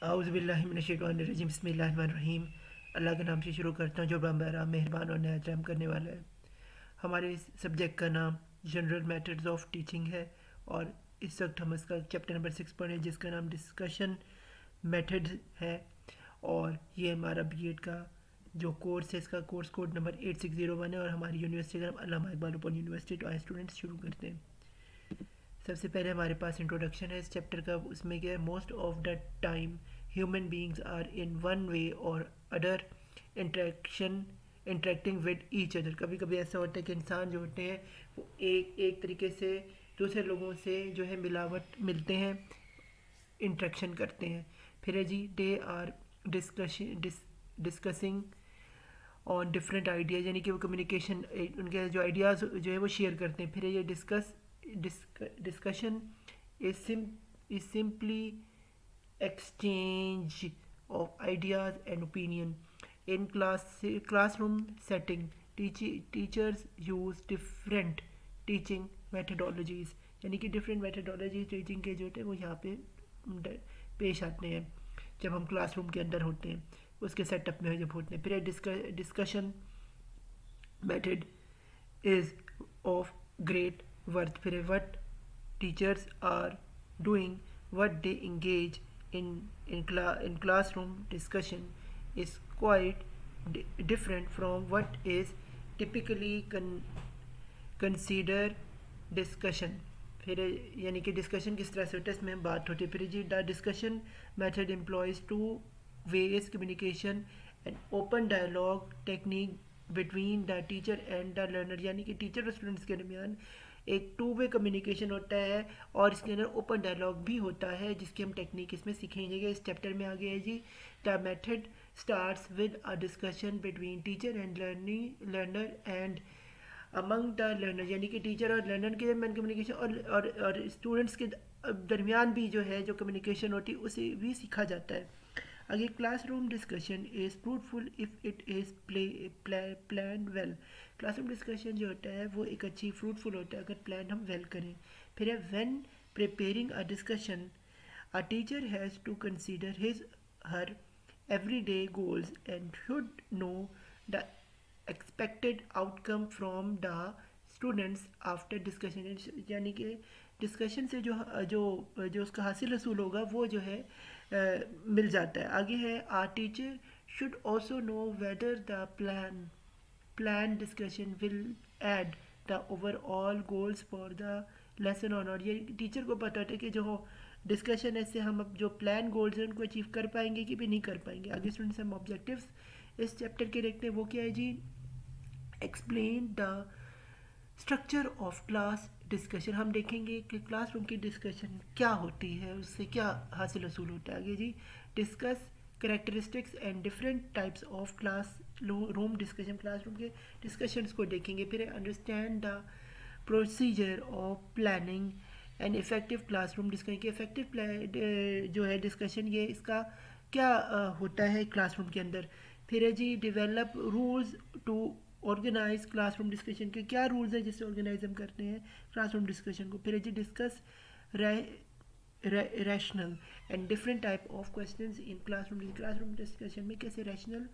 आउज़ुबिल्लाहिमिनश्शैतानिर्रजीम बिस्मिल्लाहिर्रहमानिर्रहीम। अल्लाह के नाम से शुरू करता हूँ जो बड़ा मेहरबान और नहायत रहम करने वाला है। हमारे इस सब्जेक्ट का नाम जनरल मेथड्स ऑफ टीचिंग है और इस वक्त हम इसका चैप्टर नंबर 6 पढ़ें जिसका नाम डिस्कशन मेथड्स है। और ये हमारा बीएड का जो कोर्स है इसका कोर्स कोड नंबर 8601 है और हमारी यूनिवर्सिटी का नाम अल्लामा इकबाल ओपन यूनिवर्सिटी। तो आए स्टूडेंट्स शुरू करते हैं। सबसे पहले हमारे पास इंट्रोडक्शन है इस चैप्टर का। उसमें क्या है, most of the time human beings are in one way और other interacting with each other. कभी कभी ऐसा होता है कि इंसान जो होते हैं वो एक एक तरीके से दूसरे लोगों से जो है मिलावट मिलते हैं, इंट्रैक्शन करते हैं। फिर है जी दे आर डिस्कसिंग और डिफरेंट आइडियाज़, यानी कि वो कम्युनिकेशन उनके जो आइडियाज़ जो है वो शेयर करते हैं। फिर ये discussion is simply exchange of ideas and opinion in classroom setting. Teachers use different teaching methodologies, यानी कि डिफरेंट मेथडोलॉजी टीचिंग के जो होते हैं वो यहाँ पे पेश आते हैं जब हम क्लासरूम के अंदर होते हैं, उसके सेटअप में जब होते हैं। फिर discussion method is of great worth. फिर what teachers are doing, what they engage in classroom discussion is quite different from what is typically considered discussion। फिर यानी कि डिस्कशन किस तरह से होता है इसमें बात होती है। फिर जी the discussion method employs two ways communication and open dialogue technique between the teacher and the learner, यानी कि टीचर और स्टूडेंट्स के दरमियान एक टू वे कम्युनिकेशन होता है और इसके अंदर ओपन डायलॉग भी होता है जिसकी हम टेक्निक इसमें सीखेंगे। इस चैप्टर में आगे है जी the method starts with a discussion between teacher and learner and among the learner, यानी कि टीचर और लर्नर के दरमियान कम्युनिकेशन और स्टूडेंट्स के दरमियान भी जो है जो कम्युनिकेशन होती है उसे भी सीखा जाता है। आगे classroom discussion is fruitful if it is plan well. Classroom discussion जो होता है वो एक अच्छी फ्रूटफुल होता है अगर प्लान हम वेल करें। फिर है when preparing a discussion a teacher has to consider his her everyday goals and should know the expected outcome from the students after discussion, यानी कि डिस्कशन से जो जो जो उसका हासिल रसूल होगा वो जो है मिल जाता है। आगे है our teacher should also know whether the plan discussion will aid the overall goals for the lesson और नॉट। ये टीचर को पता होता है कि जो डिस्कशन है इससे हम अब जो प्लान गोल्स हैं उनको अचीव कर पाएंगे कि भी नहीं कर पाएंगे। आगे स्टूडेंट्स हम ऑब्जेक्टिव्स इस चैप्टर के देखते हैं। वो क्या है जी, explain the structure of class discussion. हम देखेंगे कि क्लासरूम की डिस्कशन क्या होती है, उससे क्या हासिल वसूल होता है। आगे जी discuss characteristics and different types of classroom discussion, classroom के डिस्कशंस को देखेंगे। फिर understand the procedure of planning and effective classroom discussion की इफ़ेक्टिव जो है डिस्कशन ये इसका क्या होता है क्लासरूम के अंदर। फिर है जी develop rules to organise classroom discussion के क्या रूल्स हैं जिससे ऑर्गेनाइज हम करते हैं क्लासरूम डिस्कशन को। फिर है जी discuss rational and different type of questions in classroom discussion में कैसे रैशनल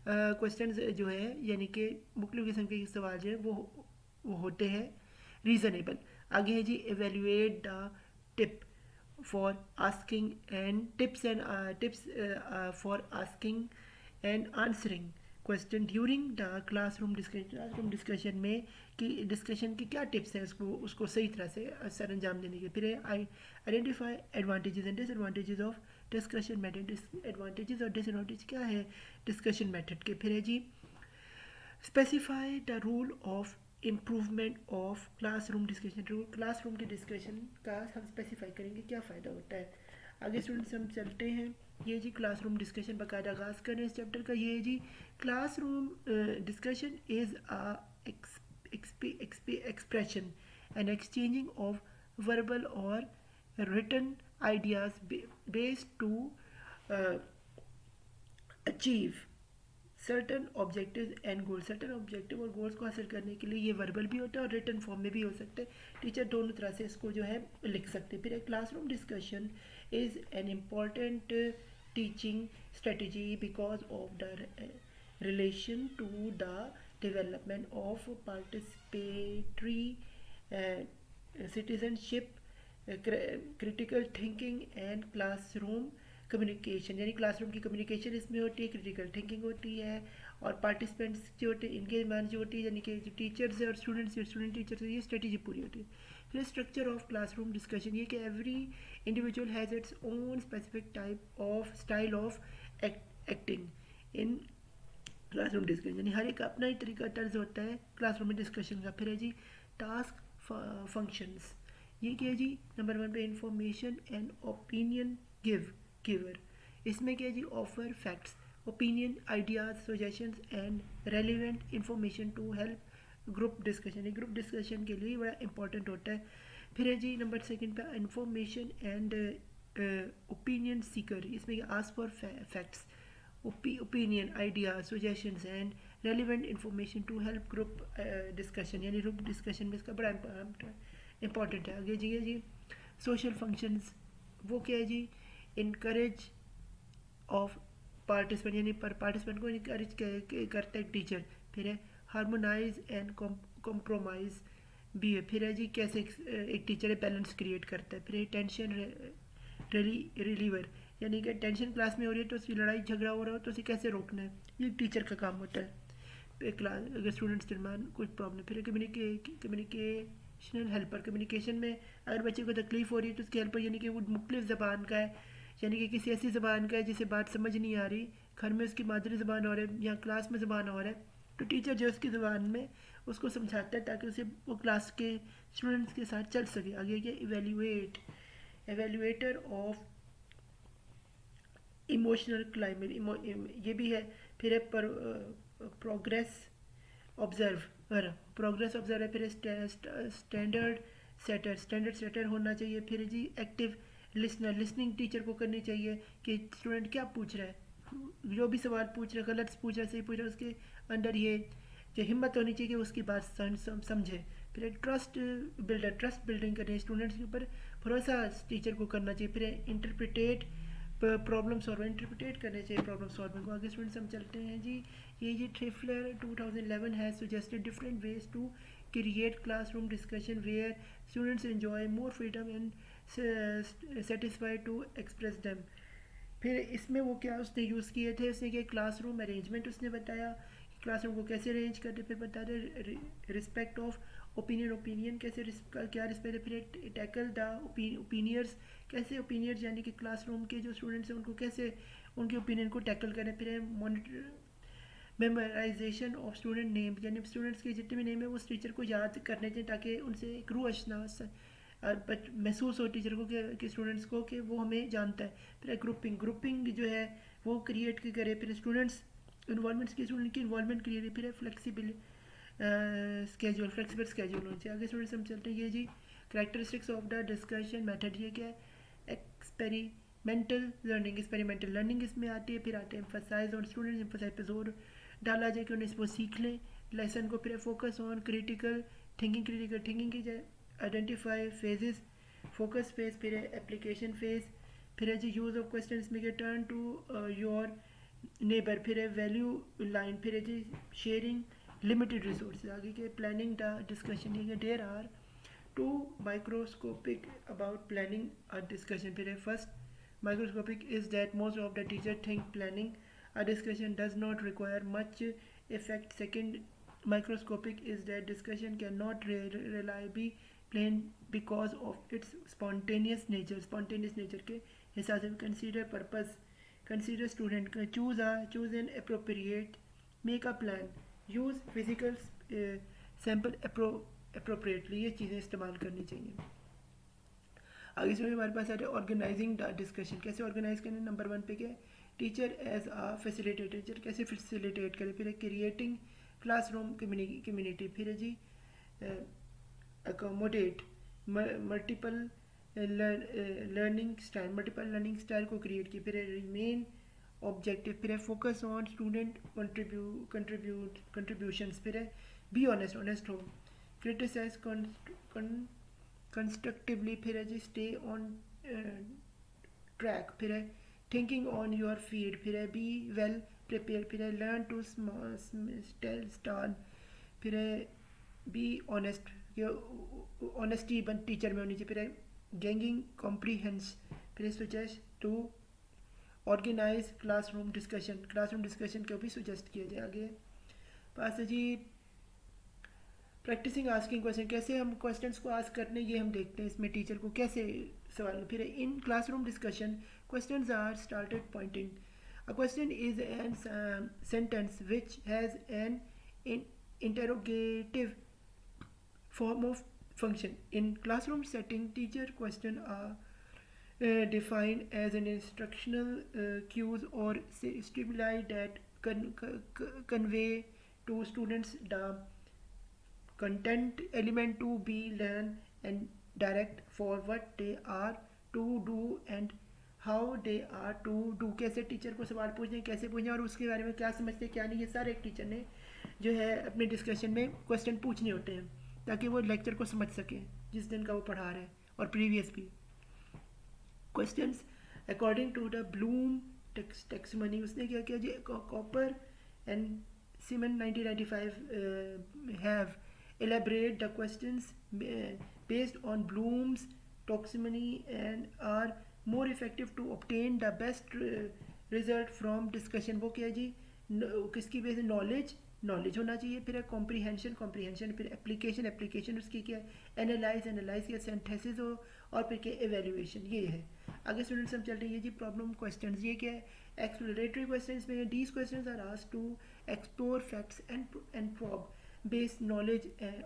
क्वेश्चंस जो है यानी कि मुख्तलिफ किस्म के सवाल जो है वो होते हैं रीज़नेबल। आगे है जी evaluate the tip for asking and tips for asking and answering question during the classroom discussion. Classroom discussion में कि डिस्कशन की क्या टिप्स हैं उसको सही तरह से सर अंजाम देने के। फिर identify advantages and disadvantages of discussion method. Advantages और डिसएडवांटेज क्या है डिस्कशन मेथड के। फिर है जी specify the rule of improvement of classroom discussion. Rule classroom के डिस्कशन का हम स्पेसिफाई करेंगे क्या फ़ायदा होता है। आगे स्टूडेंट्स हम चलते हैं। ये जी क्लासरूम डिस्कशन बाकायदा आगाज़ करें इस चैप्टर का। ये जी classroom discussion is a expression and exchanging of verbal or written ideas based to uh, achieve certain objective and goal. Certain objective और गोल्स को हासिल करने के लिए ये वर्बल भी होता है और रिटन फॉर्म में भी हो सकता है। टीचर दोनों तरह से इसको जो है लिख सकते हैं। फिर classroom discussion is an important teaching strategy because of the relation to the development of participatory uh, citizenship, critical thinking and classroom communication, यानी क्लासरूम की कम्युनिकेशन इसमें होती है, क्रिटिकल थिंकिंग होती है, और पार्टिसिपेंट्स जो होते हैं इंगेजमेंट जो होती है, यानी कि जो टीचर्स है और स्टूडेंट्स है, स्टूडेंट टीचर्स है, ये स्ट्रेटजी पूरी होती है. फिर स्ट्रक्चर ऑफ क्लासरूम डिस्कशन, ये कि every individual has its own specific type of style of acting in classroom discussion, यानी हर एक अपना ही तरीका तर्ज होता है क्लासरूम में डिस्कशन का. फिर है जी टास्क फंक्शंस, ये क्या है जी, नंबर 1 पे इंफॉर्मेशन एंड ओपिनियन गिवर, इसमें क्या है जी, offer facts, opinion, ideas, suggestions and relevant information to help group discussion, ये ग्रुप डिस्कशन के लिए बड़ा इंपॉर्टेंट होता है. फिर है जी नंबर 2 पे इंफॉर्मेशन एंड ओपिनियन सीकर, इसमें ask for facts, opinion, ideas, suggestions and relevant information to help group discussion, यानी ग्रुप डिस्कशन में इसका बड़ा इंपॉर्टेंट है. आगे जी है जी सोशल फंक्शंस, वो क्या है जी, इनकरेज ऑफ पार्टिसिपेंट, यानी पर पार्टिसिपेंट को इनकरेज करता है टीचर. फिर है हार्मोनाइज एंड कॉम्प्रोमाइज भी है. फिर है जी कैसे एक टीचर बैलेंस क्रिएट करता है. फिर है टेंशन रिलीवर, यानी कि टेंशन क्लास में हो रही है तो उसकी लड़ाई झगड़ा हो रहा हो तो उसे कैसे रोकना है, ये टीचर का काम होता है क्लास अगर स्टूडेंट्स के दरमियान कुछ प्रॉब्लम. फिर कम्युनिकेशनल हेल्पर, कम्युनिकेशन में अगर बच्चे को तकलीफ हो रही है तो उसकी हेल्पर, यानी कि वो मुख्तलिफ ज़बान का है, यानी कि किसी ऐसी ज़बान का है जिसे बात समझ नहीं आ रही, घर में उसकी मादरी ज़बान हो रहा है या क्लास में ज़बान हो रहा है, तो टीचर जो उसकी ज़बान में उसको समझाता है ताकि उसे वो क्लास के स्टूडेंट्स के साथ चल सके. आगे क्या एवेल्यूएटर ऑफ इमोशनल क्लाइमेट, ये भी है. फिर है प्रोग्रेस ऑब्जर्वर, प्रोग्रेस ऑब्जर्वर है. फिर स्टैंडर्ड सेटर होना चाहिए. फिर जी एक्टिव लिसनर, लिसनिंग टीचर को करनी चाहिए कि स्टूडेंट क्या पूछ रहा है, जो भी सवाल पूछ रहा है, गलत पूछ रहा है, सही पूछ रहा है, उसके अंदर ये जो हिम्मत होनी चाहिए कि उसकी बात समझे. फिर ट्रस्ट बिल्डिंग करें, स्टूडेंट्स के ऊपर भरोसा टीचर को करना चाहिए. फिर इंटरप्रिटेट प्रॉब्लम सॉल्व, इंटरप्रिटेट करने चाहिए प्रॉब्लम सॉल्विंग को. आगे स्टूडेंट्स हम चलते हैं जी. ये Trifler 2011 has suggested different ways to create classroom discussion where students enjoy more freedom and satisfied to express them. फिर इसमें वो क्या उसने यूज़ किए थे, उसने क्या क्लासरूम अरेंजमेंट उसने बताया कि क्लासरूम को कैसे अरेंज करते. फिर बता रहे रिस्पेक्ट ऑफ ओपिनियन कैसे क्या रिस्पेक्ट है. फिर टैकल द ओपिनियर्स, कैसे ओपिनियर्स यानी कि क्लासरूम के जो स्टूडेंट्स हैं उनको कैसे उनके ओपिनियन को टैकल करें. फिर monitor memorisation of student name, यानी स्टूडेंट्स के जितने भी नेम है वो उस टीचर को याद करने चाहिए ताकि उनसे एक रूह अशना महसूस हो टीचर को कि स्टूडेंट्स को कि वो हमें जानता है. फिर ग्रुपिंग जो है वो क्रिएट करे. फिर स्टूडेंट्स इन्वॉल्वमेंट की, स्टूडेंट की इन्वॉल्वमेंट क्रिएट. फिर फ्लेक्सिबल स्केजूल होना चाहिए. आगे स्टूडेंट्स हम चलते हैं. ये जी characteristics of the discussion method, ये क्या है, एक्सपेरिमेंटल लर्निंग इसमें आती है. फिर आते हैं एम्फसाइज ऑन स्टूडेंट्स, एम्फसाइज पे जोर डाला जाए कि उन्हें वो सीख लें लेसन को. फिर फोकस ऑन क्रिटिकल थिंकिंग की जाए. आइडेंटिफाई फेजेस, फोकस फेज, फिर एप्लीकेशन फेज. फिर है जी यूज़ ऑफ क्वेश्चन, इसमें क्या टर्न टू योर नेबर. फिर है वैल्यू लाइन. फिर है जी शेयरिंग लिमिटेड रिसोर्स. आगे के प्लानिंग द डिस्कशन, ये there are two microscopic about planning a discussion. फिर है first microscopic is that most of the teacher think planning a discussion does not require much effect. Second microscopic is that discussion cannot rely be planned because of its spontaneous nature के हिसाब से. consider purpose, consider student, choose an appropriate, make a plan, use physical sample appropriately, ये चीज़ें इस्तेमाल करनी चाहिए. आगे से हमारे पास आ रहा है ऑर्गेनाइजिंग द डिस्कशन, कैसे ऑर्गेनाइज करना. नंबर 1 पे क्या है, टीचर एज आ फैसिलिटेटर, टीचर कैसे फैसिलिटेट करे. फिर है क्रिएटिंग क्लासरूम कम्युनिटी. फिर है जी अकोमोडेट मल्टीपल लर्निंग स्टाइल को क्रिएट की. फिर है रिमेन ऑब्जेक्टिव. फिर है फोकस ऑन स्टूडेंट कंट्रीब्यूशंस. फिर है बी ऑनेस्ट हो. Criticise constructively. फिर है जी स्टे ऑन ट्रैक. फिर है थिंकिंग ऑन योर फीड, फिर है बी वेल प्रिपेयर, फिर है लर्न टू टेल स्टार, फिर है बी ऑनेस्ट, ऑनेस्टी बन टीचर में होनी चाहिए, फिर है गेंगिंग कॉम्प्रीहेंस, फिर suggest to organise classroom discussion को भी सुजेस्ट किया जाए। आगे पास है जी प्रैक्टिसिंग आस्किंग क्वेश्चन, कैसे हम क्वेश्चंस को आस्क करने ये हम देखते हैं इसमें टीचर को कैसे सवाल। फिर in classroom discussion questions are started pointing, a question is an sentence which has an interrogative form of function. In classroom setting, teacher question are defined as an instructional cues or stimuli that convey to students the content element to be learned and direct for what they are to do and how they are to do, कैसे teacher को सवाल पूछने कैसे पूछने और उसके बारे में क्या समझते क्या नहीं, ये सारे एक टीचर ने जो है अपने डिस्कशन में क्वेश्चन पूछने होते हैं ताकि वो लेक्चर को समझ सके जिस दिन का वो पढ़ा रहे हैं और प्रीवियस भी। Questions according to the Bloom taxonomy, उसने क्या किया जी Cooper and Simon 1995 have elaborate the questions based on Bloom's taxonomy and are more effective to obtain the best result from discussion। वो क्या है जी किसकी बेस नॉलेज होना चाहिए, फिर है कॉम्प्रीहेंशन, फिर एप्लीकेशन उसकी क्या है एनालाइज या सिंथेसिस हो, और फिर क्या एवेल्यूएशन ये है। आगे स्टूडेंट्स हम चल रही है जी प्रॉब्लम क्वेश्चंस, ये क्या है एक्सप्लोरेटरी क्वेश्चंस में these questions are asked to explore facts and probe based knowledge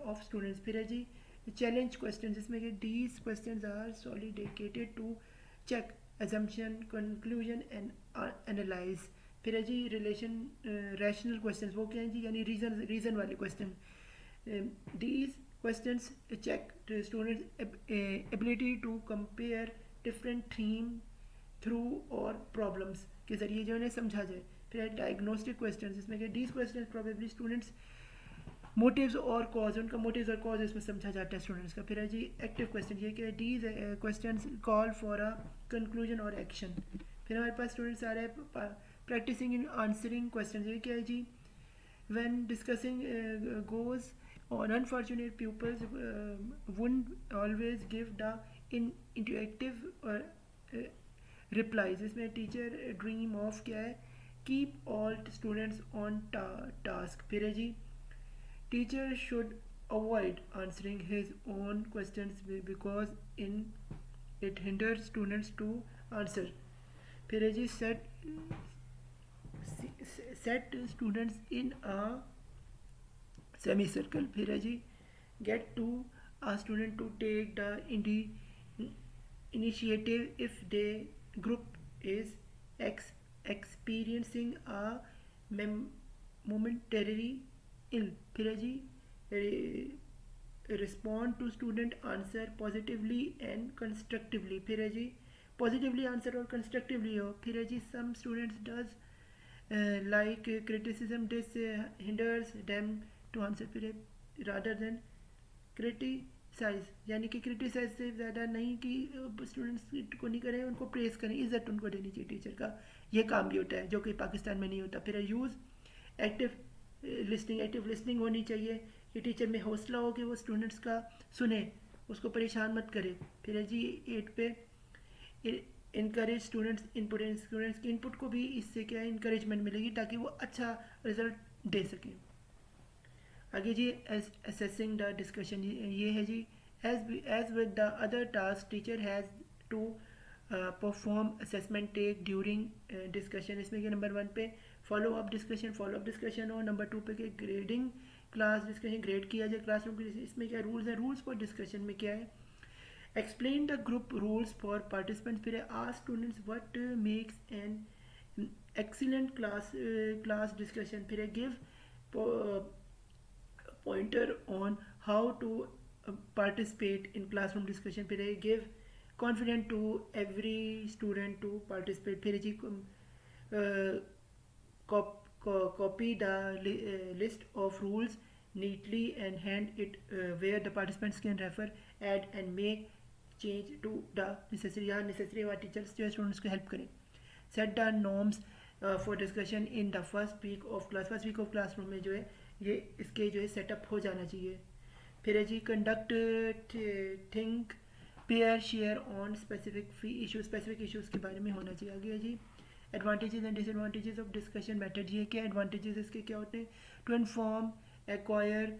of students. फिर है जी चैलेंज क्वेश्चन जिसमें कि these questions are solely dedicated to check assumption conclusion and analyze। फिर है जी रैशनल क्वेश्चंस, वो क्या है जी यानी रीजन वाले question. These questions check students ability to compare different theme through और प्रॉब्लम्स के जरिए जो है समझा जाए। फिर है डायग्नोस्टिक क्वेश्चन जिसमें कि these question probably students motives और कॉज, उनका मोटिव्स और कॉज इसमें समझा जाता है स्टूडेंट्स का। फिर है जी एक्टिव क्वेश्चन, ये क्या these questions call for a conclusion और एक्शन। फिर हमारे पास स्टूडेंट्स आ रहे हैं प्रैक्टिसिंग इन आंसरिंग क्वेश्चन, ये क्या है जी when discussing goes on unfortunate pupils wouldn't always give the intuitive replies। इसमें टीचर ड्रीम ऑफ क्या है keep all students on task. फिर है जी teacher should avoid answering his own questions because in it hinders students to answer। फिर है जी set students in a semicircle। फिर है जी get to a student to take the initiative if the group is experiencing a momentary ill। फिर है जी respond to student answer positively and constructively. फिर है जी पॉजिटिवली आंसर और कंस्ट्रक्टिवली हो। फिर है जी some students does like criticism this hinders them to answer. फिर है रादर देन क्रिटिसाइज, यानी कि क्रिटिसाइज से ज़्यादा नहीं कि स्टूडेंट्स को नहीं करें, उनको प्रेस करें, इज्जत उनको देनी चाहिए टीचर का, ये काम भी होता है जो कि पाकिस्तान में नहीं होता। फिर है यूज़ एक्टिव लिसनिंग होनी चाहिए कि टीचर में हौसला हो कि वो स्टूडेंट्स का सुने, उसको परेशान मत करे। फिर है जी 8 पे इनकरेज स्टूडेंट्स की इनपुट को भी इससे क्या है इंकरेजमेंट मिलेगी ताकि वो अच्छा रिजल्ट दे सकें। आगे जी असेसिंग द डिस्कशन, ये है जी as with the other task teacher has to perform assessment take during discussion. इसमें कि नंबर 1 पे फॉलो अप डिस्कशन और नंबर 2 पे कि ग्रेडिंग क्लास डिस्कशन ग्रेड किया जाए क्लासरूम। इसमें क्या रूल्स है, रूल्स फॉर डिस्कशन में क्या है explain the group rules for participants. फिर ask students what makes an excellent class discussion. फिर give pointer on how to participate in classroom discussion. फिर give confident to every student to participate. फिर जी copy the list of rules neatly and hand it where the participants can refer, add and make change to the necessary, यहाँ necessary हुआ teachers जो students को help करें। Set the norms for discussion in the first week of class. First week of classroom में जो है ये इसके जो है सेटअप हो जाना चाहिए। फिर है जी conduct think pair share on specific issues के बारे में होना चाहिए। आगे है जी advantages and disadvantages of discussion method. ये क्या एडवांटेजेस इसके क्या होते हैं? To inform acquire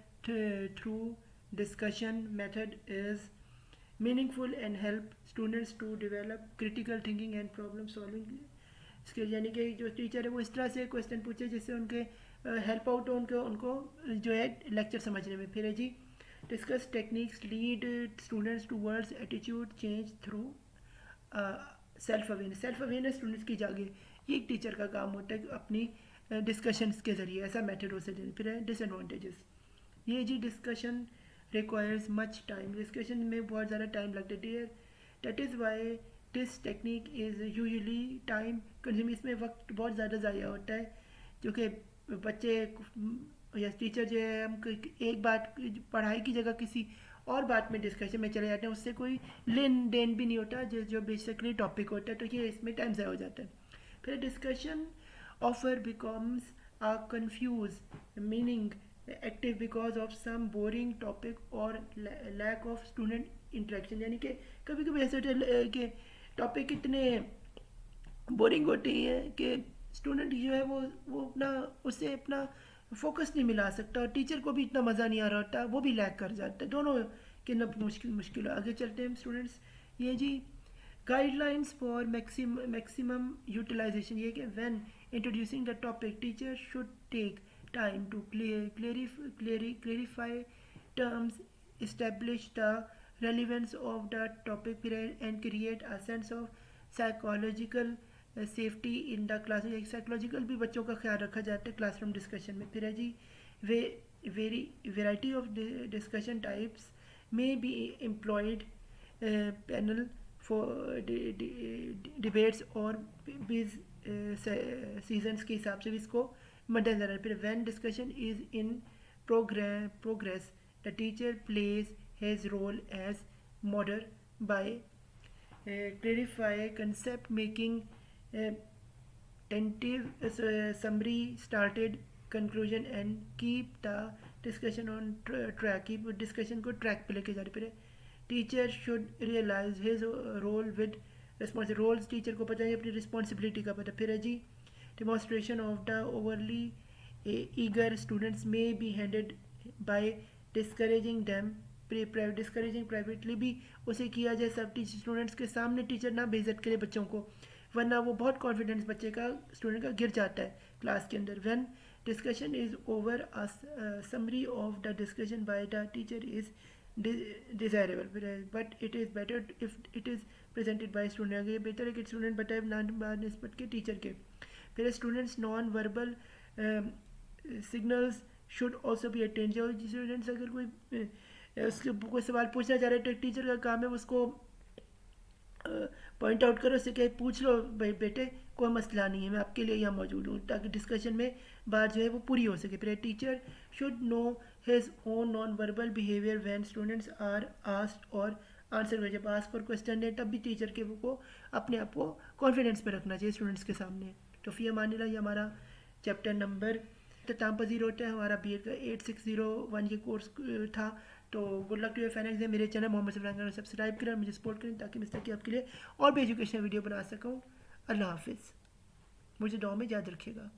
through discussion method is meaningful and help students to develop critical thinking and problem solving skill. यानी कि जो टीचर है वो इस तरह से क्वेश्चन पूछे जिससे उनके हेल्प आउट हो उनको जो है लेक्चर समझने में। फिर है जी discuss techniques lead students towards attitude change through self awareness students की जागे। ये एक टीचर का काम होता है कि अपनी डिस्कशंस के ज़रिए ऐसा मेथड हो सकते हैं। फिर है डिसएडवांटेजेस। ये जी discussion requires much time. Discussion में बहुत ज़्यादा टाइम लगता है। That is why this technique is usually time consume. इसमें वक्त बहुत ज़्यादा ज़ाया होता है क्योंकि बच्चे या टीचर जो है हम एक बात पढ़ाई की जगह किसी और बात में डिस्कशन में चले जाते हैं, उससे कोई लेन देन भी नहीं होता जो बेसिकली टॉपिक होता है, तो ये इसमें टाइम ज़ाया हो जाता है। फिर discussion offer becomes a confuse meaning active because of some boring topic और लैक ऑफ स्टूडेंट इंटरेक्शन। यानी कि कभी कभी ऐसे होता है कि टॉपिक इतने बोरिंग होती हैं कि स्टूडेंट जो है वो अपना उससे अपना फोकस नहीं मिला सकता और टीचर को भी इतना मज़ा नहीं आ रहा होता, वो भी लैक कर जाता है। दोनों के न मुश्किल आगे चलते हैं स्टूडेंट्स। ये जी गाइडलाइंस फॉर मैक्सिमम यूटिलाइजेशन। ये कि when introducing the topic teacher should take time to clarify terms, establish the relevance of the topic and create a sense of psychological safety in the class. एक psychological भी बच्चों का ख्याल रखा जाता है क्लासरूम डिस्कशन में। फिर है जी वेराइटी ऑफ डिस्कशन टाइप्स में be employed panel for debates और बिज सीजन्स के हिसाब से भी इसको मद्देनजर है। फिर when discussion is in progress the teacher plays his role as moderator by clarify concept making tentative summary started conclusion and keep the discussion on track। keep discussion को track पे लेके जा रहे। फिर teacher should realize his role with responsibility। roles teacher को पता है अपनी responsibility का पता। फिर है जी demonstration of the overly eager students may be handled by discouraging them discouraging privately भी उसे किया जाए सब स्टूडेंट्स के सामने। टीचर ना बेइज्जत करे बच्चों को, वरना वो बहुत कॉन्फिडेंस बच्चे का स्टूडेंट का गिर जाता है क्लास के अंदर। When discussion is over summary of the discussion by the teacher is desirable but it is better if it is presented by student. अगर ये बेहतर है कि स्टूडेंट बताए ना नस्बत के टीचर के। फिर students non verbal signals should also be attend. जो स्टूडेंट्स अगर कोई उसके कोई सवाल पूछना चाह रहे हैं तो टीचर का काम है उसको पॉइंट आउट करो, उससे क्या पूछ लो भाई बेटे कोई मसला नहीं है, मैं आपके लिए यहाँ मौजूद हूँ, ताकि डिस्कशन में बात जो है वो पूरी हो सके। फिर teacher should know his own non verbal behaviour when students are asked और आंसर। जब आस्क और क्वेश्चन है तब भी टीचर के वो अपने आप को कॉन्फिडेंस पे रखना चाहिए स्टूडेंट्स के सामने। तो फिर मानिला ये हमारा चैप्टर नंबर इख्तिताम पजीर होता है। हमारा बी एड का 8601 ये कोर्स था। तो good luck to your final exam. मेरे चैनल मोहम्मद सफरान को सब्सक्राइब करें, मुझे सपोर्ट करें ताकि मैं इस तरह की आपके लिए और भी एजुकेशनल वीडियो बना सकूँ। अल्लाह हाफिज़, मुझे दुआ में याद रखिएगा।